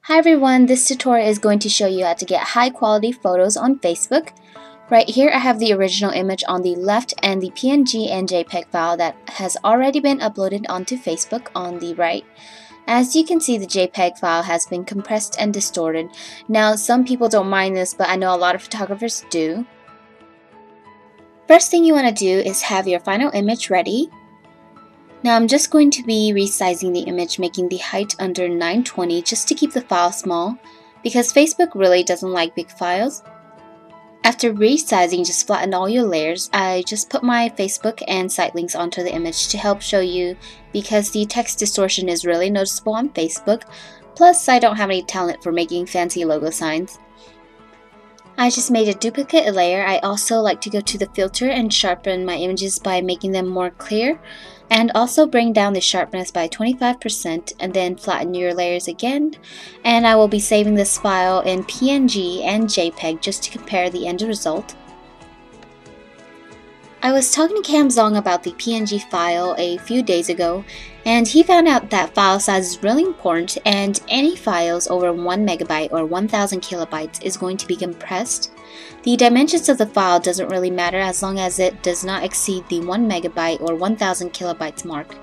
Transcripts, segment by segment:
Hi everyone, this tutorial is going to show you how to get high quality photos on Facebook. Right here I have the original image on the left and the PNG and JPEG file that has already been uploaded onto Facebook on the right. As you can see, the JPEG file has been compressed and distorted. Now some people don't mind this, but I know a lot of photographers do. First thing you want to do is have your final image ready. Now I'm just going to be resizing the image, making the height under 920 just to keep the file small, because Facebook really doesn't like big files. After resizing, just flatten all your layers. I just put my Facebook and site links onto the image to help show you, because the text distortion is really noticeable on Facebook, plus I don't have any talent for making fancy logo signs. I just made a duplicate layer. I also like to go to the filter and sharpen my images by making them more clear, and also bring down the sharpness by 25% and then flatten your layers again. And I will be saving this file in PNG and JPEG just to compare the end result. I was talking to Zong about the PNG file a few days ago, and he found out that file size is really important, and any files over 1 megabyte or 1000 kilobytes is going to be compressed. The dimensions of the file doesn't really matter as long as it does not exceed the 1 megabyte or 1000 kilobytes mark.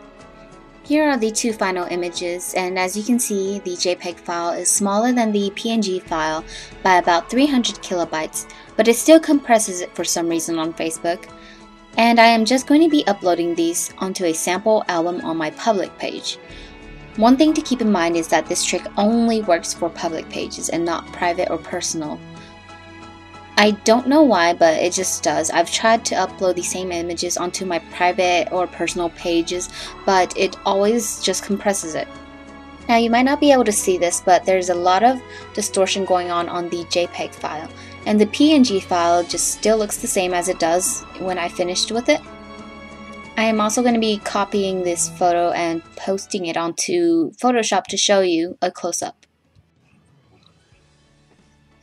Here are the two final images, and as you can see, the JPEG file is smaller than the PNG file by about 300 kilobytes, but it still compresses it for some reason on Facebook. And I am just going to be uploading these onto a sample album on my public page. One thing to keep in mind is that this trick only works for public pages and not private or personal. I don't know why, but it just does. I've tried to upload the same images onto my private or personal pages, but it always just compresses it. Now you might not be able to see this, but there's a lot of distortion going on the JPEG file, and the PNG file just still looks the same as it does when I finished with it. I am also going to be copying this photo and posting it onto Photoshop to show you a close-up.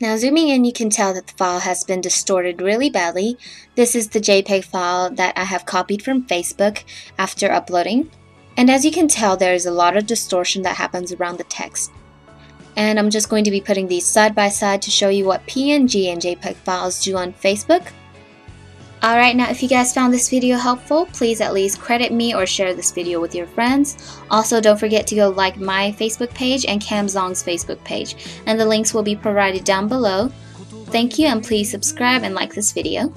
Now zooming in, you can tell that the file has been distorted really badly. This is the JPEG file that I have copied from Facebook after uploading. And as you can tell, there is a lot of distortion that happens around the text. And I'm just going to be putting these side by side to show you what PNG and JPEG files do on Facebook. Alright, now if you guys found this video helpful, please at least credit me or share this video with your friends. Also, don't forget to go like my Facebook page and Zong's Facebook page, and the links will be provided down below. Thank you, and please subscribe and like this video.